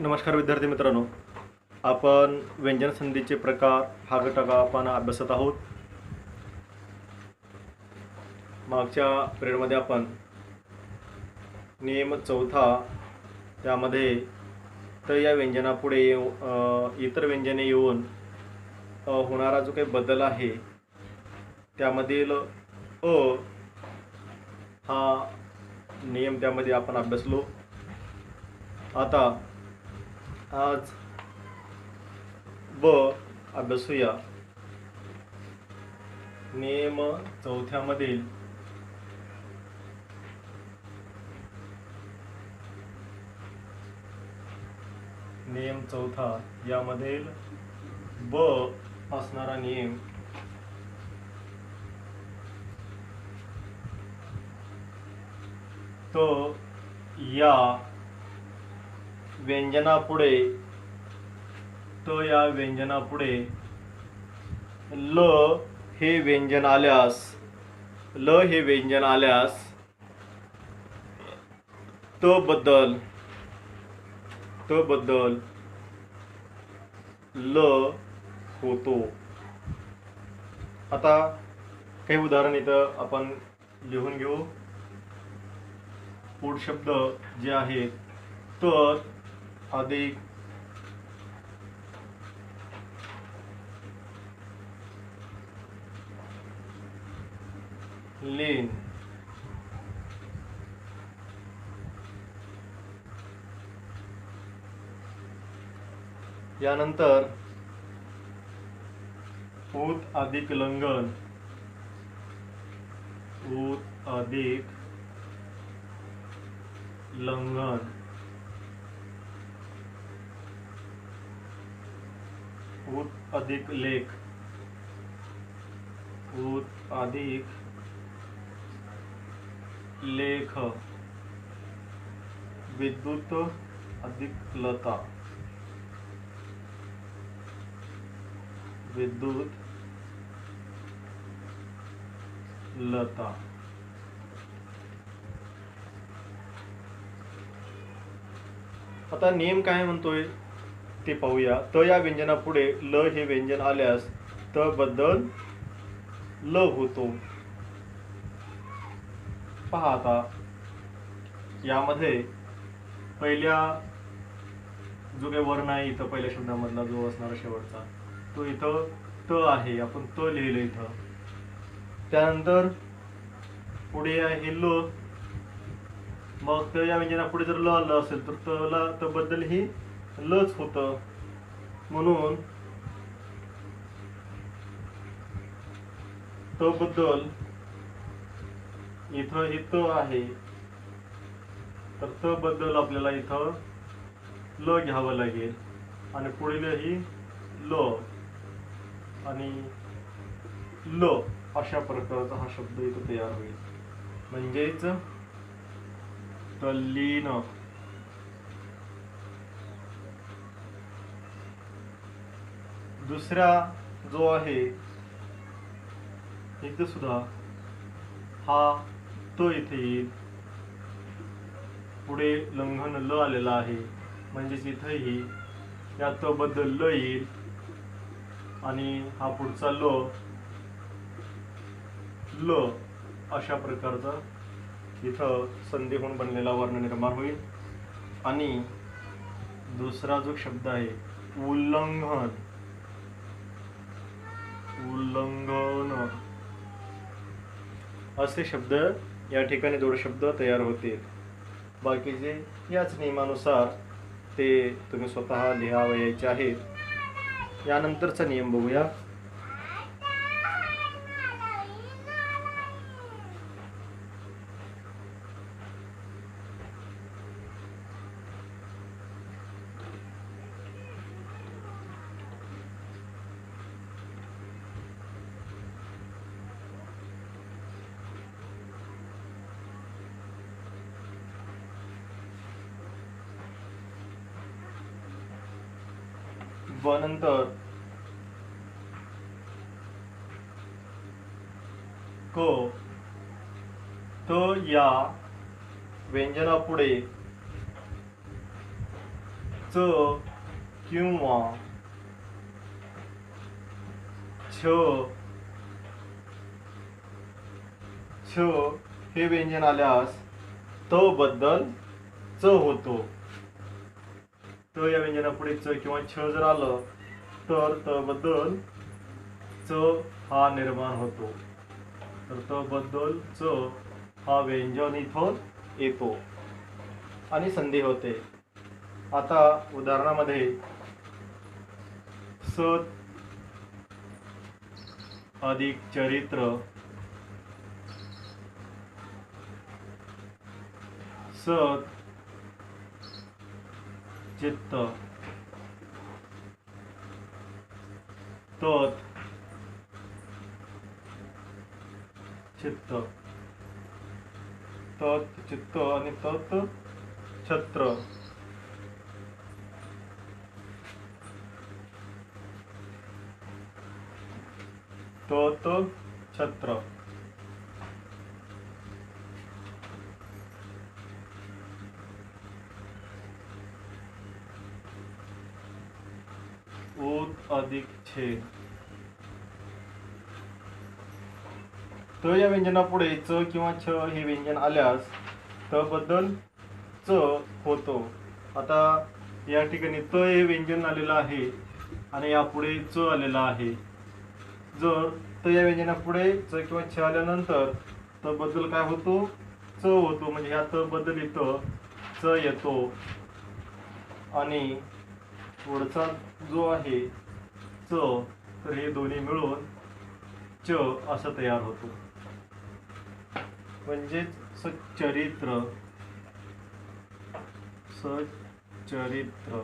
नमस्कार विद्यार्थी मित्रांनो, आपण व्यंजन संधीचे प्रकार हा घटक आपण अभ्यासत आहोत. मागच्या पिरियडमध्ये आपण नियम चौथा त्यामध्ये तर या व्यंजनापुढे इतर व्यंजने येऊन होणारा जो काही बदल आहे त्यामधील अ हा नियम त्यामध्ये आपण अभ्यासलो. आता आज ब अभ्यासूया. नियम चौथ्यामधील नियम चौथा यामधील ब असणारा नियम तो या व्यंजनापुढे ल हे व्यंजन आल्यास तो बद्दल ल होतो. आता काही उदाहरण इथं आपण लिहून घेऊ. पुढ शब्द जे आहेत तर अधिक लेन यानंतर ऊत अधिक लंघन, ऊत अधिक लंघन, ऊत अधिक लेख, ऊत अधिक लेख, विद्युत अधिक लता, विद्युत लता. आता नियम काय म्हणतोय ते पाहूया. त या व्यंजनापुढे ल हे व्यंजन आल्यास त बद्दल ल होतो. पहा आता यामध्ये पहिल्या जो काही वर्ण आहे इथं पहिल्या शब्दामधला जो असणारा शेवटचा तो इथं त आहे, आपण त लिहिलं इथं. त्यानंतर पुढे आहे ल. मग त या व्यंजनापुढे जर ल आलं असेल तर त बद्दल ही लच होतं. म्हणून त बद्दल इथं हे त आहे तर त बद्दल आपल्याला इथं ल घ्यावं लागेल आणि पुढील ही ल आणि ल अशा प्रकारचा हा शब्द इथं तयार होईल. म्हणजेच तल्लीन. दुसरा जो आहे इथे सुद्धा हा तो इथे येईल. पुढे लंघन ल आलेला आहे म्हणजेच इथेही या त बद्दल ल येईल आणि हा पुढचा ल अशा प्रकारचा इथं संधी होऊन बनलेला वर्ण निर्माण होईल. आणि दुसरा जो शब्द आहे उल्लंघन, असे शब्द या ठिकाणी जोड शब्द तयार होतील. बाकीचे याच नियमानुसार ते तुम्ही स्वतः लिहावयाचे आहेत. यानंतरचा नियम बघूया. व नंतर क त या व्यंजनापुढे च किंवा छ छ हे व्यंजन आल्यास त बद्दल च होतो. त या व्यंजनापुढे च किंवा छ जर आलं तर त बद्दल च हा निर्माण होतो. तर त बद्दल च हा व्यंजन इथून येतो आणि संधी होते. आता उदाहरणामध्ये सत अधिक चरित्र, सत चित्त, तत् चित्त, तत् चित्त आणि तत् छत्र, तत् छत्र, उत अधिक छेद. त या व्यंजनापुढे च किंवा छ हे व्यंजन आल्यास त बद्दल च होतो. आता या ठिकाणी त हे व्यंजन आलेलं आहे आणि यापुढे च आलेला आहे. जर त या व्यंजनापुढे च किंवा छ आल्यानंतर त बद्दल काय होतो? च होतो. म्हणजे ह्या त बद्दल इथं च येतो आणि पुढचा जो आहे च, तर हे दोन्ही मिळून च असं तयार होतो. म्हणजेच सच्चरित्र, सच्चरित्र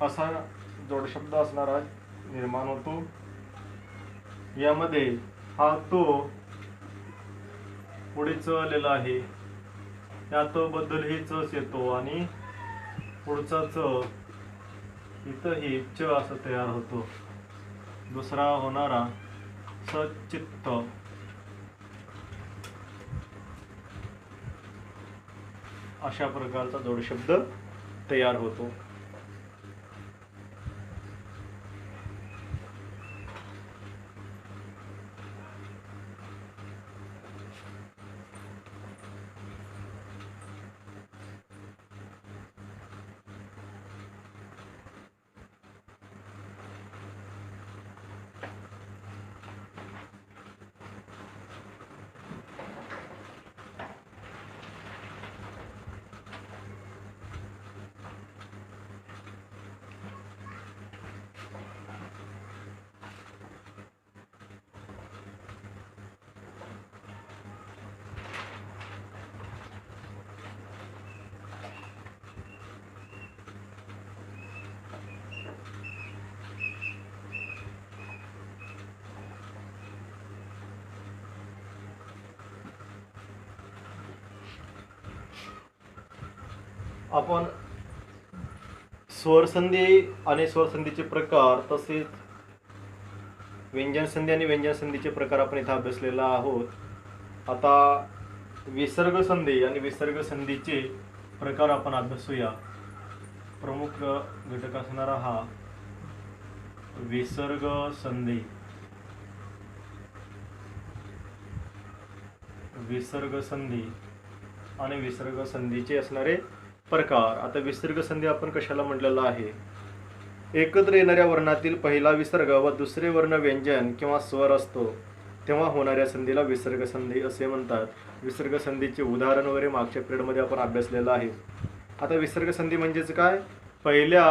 असा जोडशब्द असणारा निर्माण होतो. यामध्ये हा तो पुढे च आलेला आहे, त्या तो बद्दल हे चच येतो आणि पुढचा च इथंही च असं तयार होतो. दुसरा होणारा सचित्त, अशा प्रकारचा जोडशब्द तयार होतो. आपण स्वरसंधी आणि स्वरसंधीचे प्रकार, तसेच व्यंजन संधी आणि व्यंजन संधीचे प्रकार आपण इथे अभ्यासलेला आहोत. आता विसर्ग संधी आणि विसर्ग संधीचे प्रकार आपण अभ्यासूया. प्रमुख घटक असणारा हा विसर्ग संधी. विसर्ग संधी आणि विसर्ग संधीचे असणारे प्रकार. आता विसर्ग संधी आपण कशाला म्हटलेला आहे? एकत्र येणाऱ्या वर्णातील पहिला विसर्ग व दुसरे वर्ण व्यंजन किंवा स्वर असतो तेव्हा होणाऱ्या संधीला विसर्ग संधी असे म्हणतात. विसर्ग संधीचे उदाहरण वगैरे मागच्या पिरियडमध्ये आपण अभ्यासलेलं आहे. आता विसर्ग संधी म्हणजेच काय? पहिल्या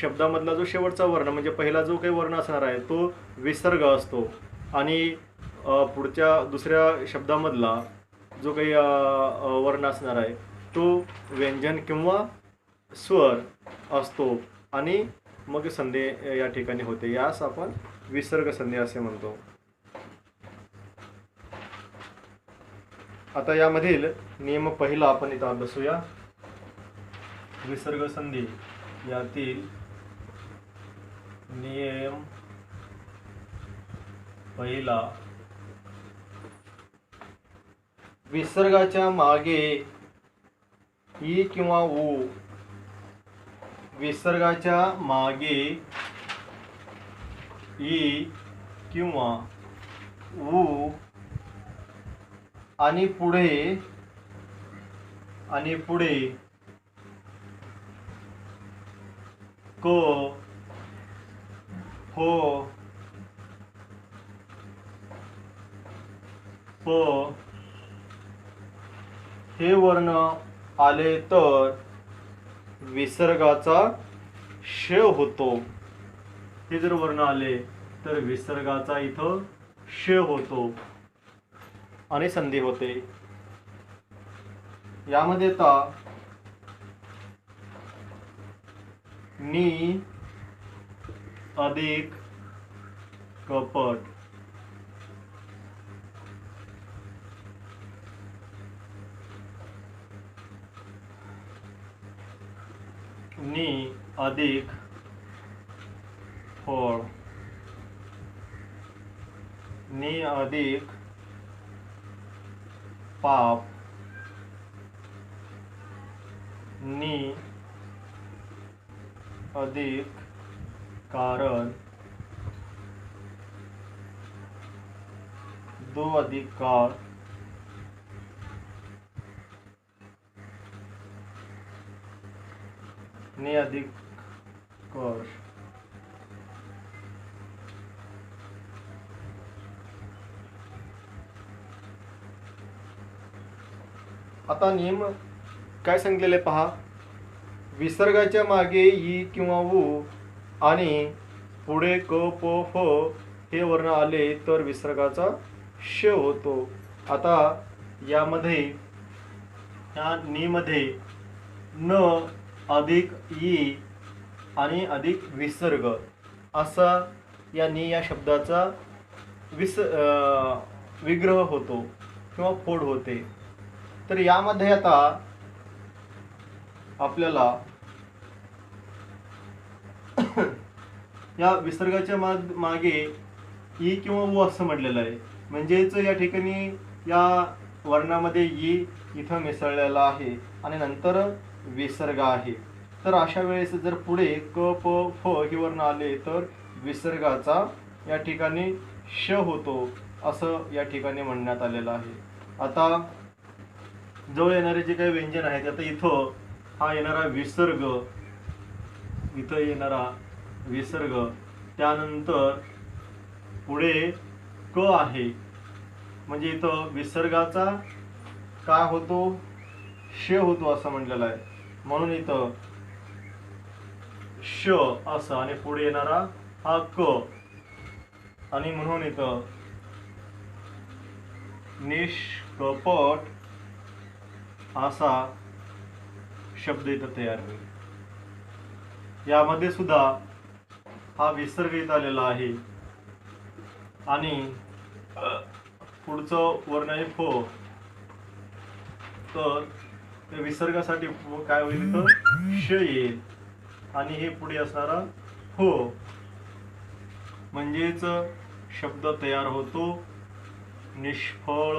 शब्दामधला जो शेवटचा वर्ण म्हणजे पहिला जो काही वर्ण असणार आहे तो विसर्ग असतो आणि पुढच्या दुसऱ्या शब्दामधला जो काही वर्ण असणार आहे तो व्यंजन किंवा स्वर असतो आणि मग संधी या ठिकाणी होते. यास आपण विसर्ग संधी असे म्हणतो. आता यामधील नियम पहिला आपण इथं अभ्यासूया. विसर्ग संधी यातील नियम पहिला, विसर्गाच्या मागे ई किंवा ऊ विसर्गाच्या मागे ई किंवा ऊ आणि पुढे क हो प हे वर्ण आले तर विसर्गाचा श होतो. हे जर वर्ण आले तर विसर्गाचा इथं श होतो आणि संधी होते. यामध्ये आता नी अधिक कपट नी अधिक फळ नी अधिक पाप नी अधिक कारण दो अधिक काळ नी अधिक कर्ष. आता नियम काय सांगितलेले पहा. विसर्गाच्या मागे ई किंवा ऊ आणि पुढे क प फ हे वर्ण आले तर विसर्गाचा श होतो. आता यामध्ये या नी मध्ये न अधिक ई आणि अधिक विसर्ग असा या नी या शब्दाचा विग्रह होतो किंवा फोड होते. तर यामध्ये आता आपल्याला या विसर्गाच्या मागे ई किंवा ऊ असं म्हटलेलं आहे. म्हणजेच या ठिकाणी या वर्णामध्ये ई इथं मिसळलेला आहे आणि नंतर विसर्ग आहे. तर अशा वेळेस जर पुढे क प फ हे वर्ण आले तर विसर्गाचा या ठिकाणी श होतो असं या ठिकाणी म्हणण्यात आलेलं आहे. आता जवळ येणारे जे काही व्यंजन आहेत आता इथं हा येणारा विसर्ग इथं येणारा विसर्ग त्यानंतर पुढे क आहे म्हणजे इथं विसर्गाचा काय होतो श होतो असं म्हटलेलं आहे. म्हणून इथं श असं आणि पुढे येणारा हा क आणि म्हणून इथं निष्कपट असा शब्द इथं तयार होईल. यामध्ये सुद्धा हा विसर्ग इथं आलेला आहे आणि पुढचं वर्ण आहे फ. तर विसर्गासाठी काय होईल तर श येईल आणि हे पुढे असणारा हो म्हणजेच शब्द तयार होतो निष्फळ.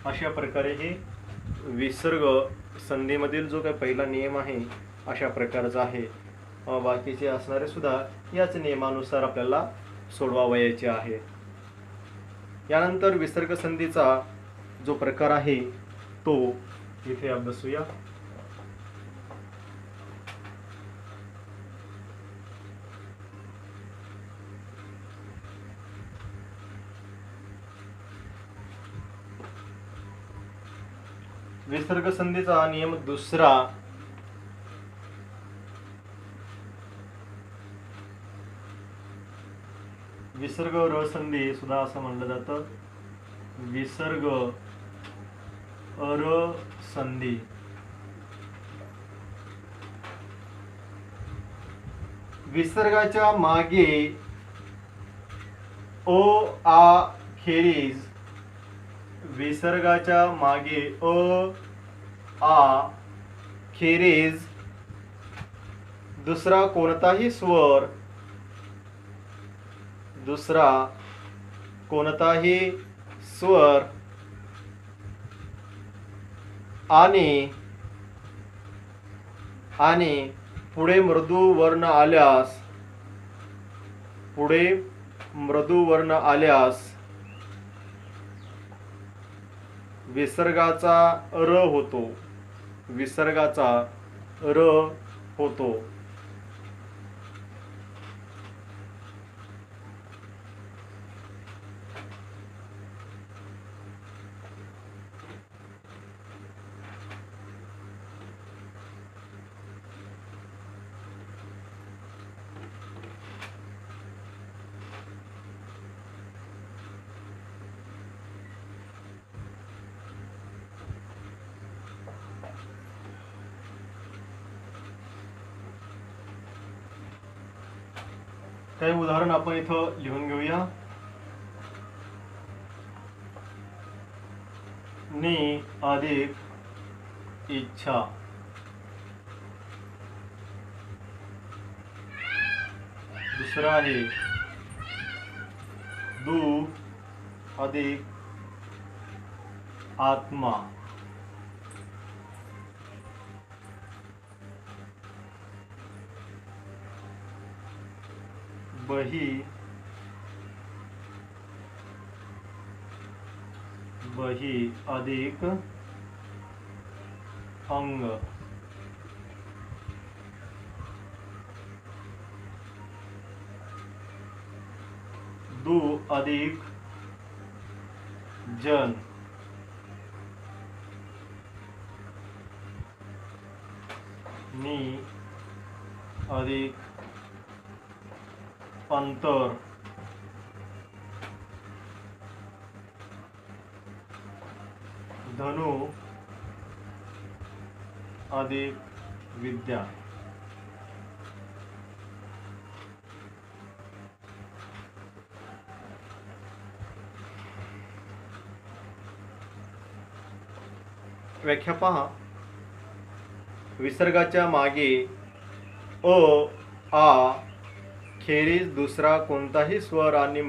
अशा प्रकारे हे विसर्ग संधीमधील जो काही पहिला नियम आहे अशा प्रकारचा आहे. बाकीचे असणारे सुद्धा याच नियमानुसार आपल्याला सोडवावयाचे आहे. यानंतर विसर्ग संधीचा जो प्रकार आहे तो इथे अभ्यासूया. विसर्ग संधीचा नियम दुसरा. विसर्ग र संधी सुद्धा असं म्हणलं जातं. विसर्ग र संधी विसर्गाच्या मागे अ आ खेरीज विसर्गाच्या मागे अ आ खेरीज दुसरा कोणताही स्वर आणि आणि पुढे मृदू वर्ण आल्यास विसर्गाचा र होतो. काही उदाहरण आपण इथं लिहून घेऊया. नी अधिक इच्छा. दुसरा आहे दू अधिक आत्मा. बही अधिक अंग. दू अधिक जन. नी अधिक अंतर. धनु अधिक विद्या. व्याख्या पहा. विसर्गाच्या मागे अ आ खेरीज दुसरा कोणताही स्वर आणि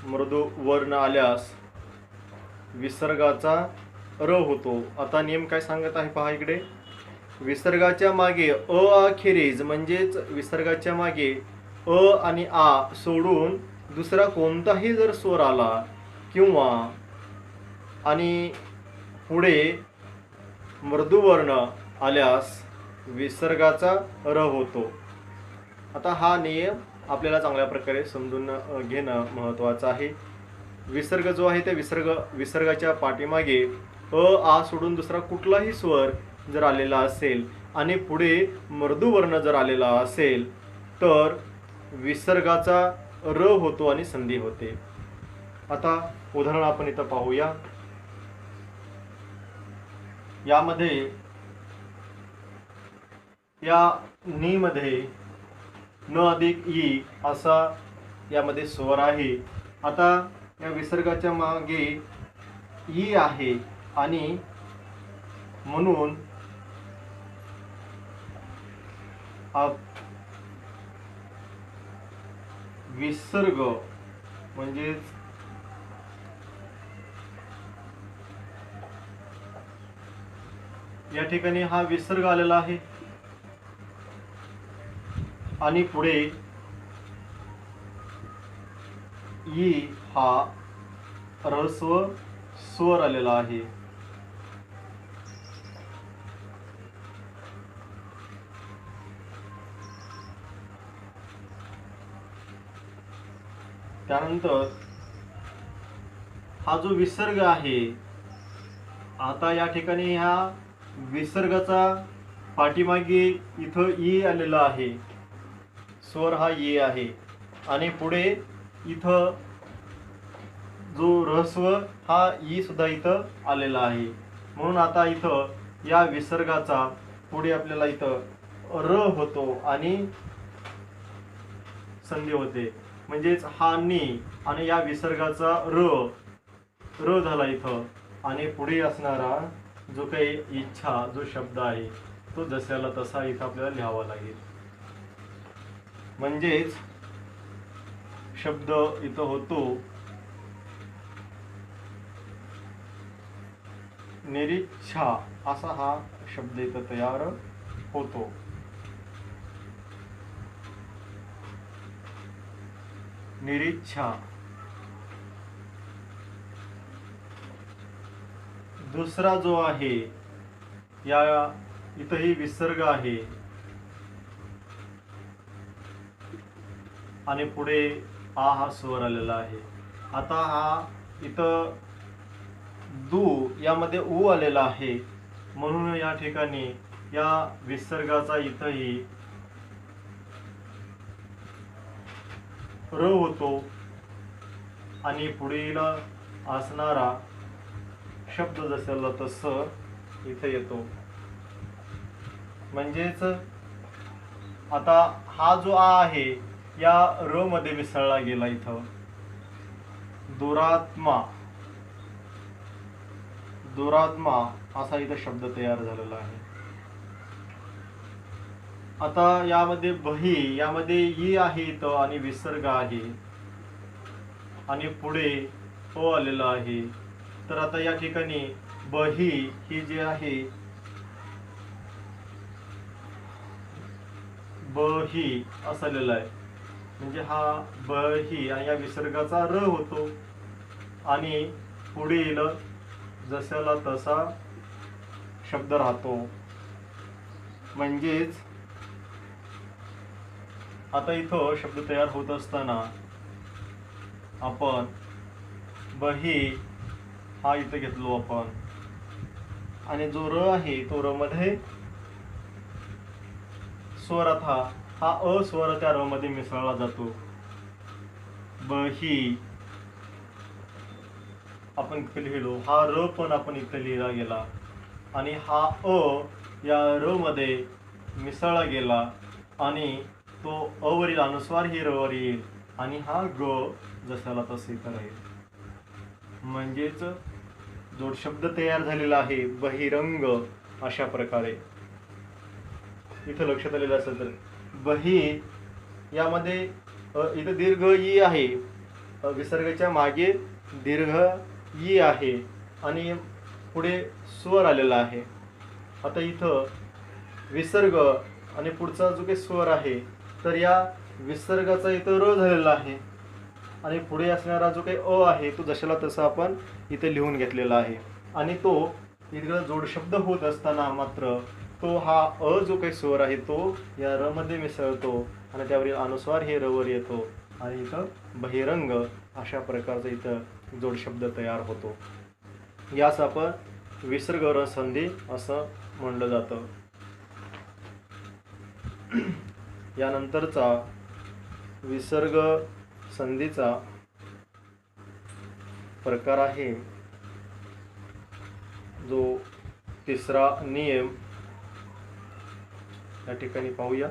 मृदू वर्ण आल्यास विसर्गाचा र होतो. आता नियम काय सांगत आहे पहा इकडे. विसर्गाच्या मागे अ आ खेरीज म्हणजेच विसर्गाच्या मागे अ आणि आ सोडून दुसरा कोणताही जर स्वर आला किंवा आणि पुढे मृदू वर्ण आल्यास विसर्गाचा र होतो. आता हा नियम आपल्याला चांगल्या प्रकारे समजून घेणं महत्त्वाचं आहे. विसर्ग जो आहे त्या विसर्गाच्या पाठीमागे अ आ सोडून दुसरा कुठलाही स्वर जर आलेला असेल आणि पुढे मृदू वर्ण जर आलेला असेल तर विसर्गाचा र होतो आणि संधी होते. आता उदाहरण आपण इथं पाहूया. यामध्ये या नी मध्ये न अधिक ई असा यामध्ये स्वर आहे. आता या विसर्गाच्या मागे ई आहे आणि म्हणून विसर्ग म्हणजेच या ठिकाणी हा विसर्ग आलेला आहे आणि पुढे ई हा ऱ्हस्व स्वर आलेला आहे. त्यानंतर हा जो विसर्ग आहे, आता या ठिकाणी ह्या विसर्गाचा पाठीमागे इथं ई आलेला आहे, स्वर हा ई आहे आणि पुढे इथं जो ऱ्हस्व हा ई सुद्धा इथं आलेला आहे. म्हणून आता इथं या विसर्गाचा पुढे आपल्याला इथं र होतो आणि संधी होते. म्हणजेच हा नी आणि या विसर्गाचा र झाला इथं आणि पुढे असणारा जो काही इच्छा जो शब्द आहे तो जशाला तसा इथं आपल्याला लिहावा लागेल. म्हणजेच शब्द इथं होतो निरीच्छा असा हा शब्द इथं तयार होतो. निरीच्छा. दुसरा जो आहे, या इथंही विसर्ग आहे आणि पुढे हा स्वर आलेला आहे. आता हा इथं दू यामध्ये ऊ आलेला आहे, म्हणून या ठिकाणी या विसर्गाचा इथंही र होतो आणि पुढील असणारा शब्द जसं तसं इथं येतो. म्हणजेच आता हा जो आ आहे या र मध्ये मिसळला गेला. इथं दुरात्मा, दुरात्मा असा इथं शब्द तयार झालेला आहे. आता यामध्ये बही, यामध्ये ई आहे इथं आणि विसर्ग आहे आणि पुढे ओ आलेला आहे. तर आता या ठिकाणी बही ही जी आहे, बही असं आलेलं आहे. म्हणजे हा बही आणि या विसर्गाचा र होतो आणि पुढील जशाला तसा शब्द राहतो. म्हणजेच आता इथं शब्द तयार होत असताना आपण बही हा इथं घेतलो आपण आणि जो र आहे तो र मध्ये स्वरात हा अ स्वर त्या र मध्ये मिसळला जातो. बही आपण इथे लिहिलो, हा र पण आपण इथे लिहिला गेला आणि हा अ या र मध्ये मिसळला गेला आणि तो अ वरील अनुस्वार ही र वर येईल आणि हा ग जसाला तसे इथं राहील. म्हणजेच जोड शब्द तयार झालेला आहे बहिरंग. अशा प्रकारे इथं लक्षात आलेलं असेल तर बही यामध्ये इथं दीर्घ ई आहे, विसर्गाच्या मागे दीर्घ ई आहे आणि पुढे स्वर आलेला आहे. आता इथं विसर्ग आणि पुढचा जो काही स्वर आहे, तर या विसर्गाचा इथं र झालेला आहे आणि पुढे असणारा जो काही अ आहे तो जशाला तसा आपण इथे लिहून घेतलेला आहे. आणि तो इथं जोड शब्द होत असताना मात्र तो हा अ जो काही स्वर आहे तो या र मध्ये मिसळतो आणि त्यावरील अनुस्वार हे र वर येतो आणि इथं बहिरंग अशा प्रकारचा इथं जोड शब्द तयार होतो. यास आपण विसर्ग र संधी असं म्हणलं जातं. यानंतरचा विसर्ग संधीचा प्रकार आहे जो तिसरा नियम. या ठिकाणी पाहूया.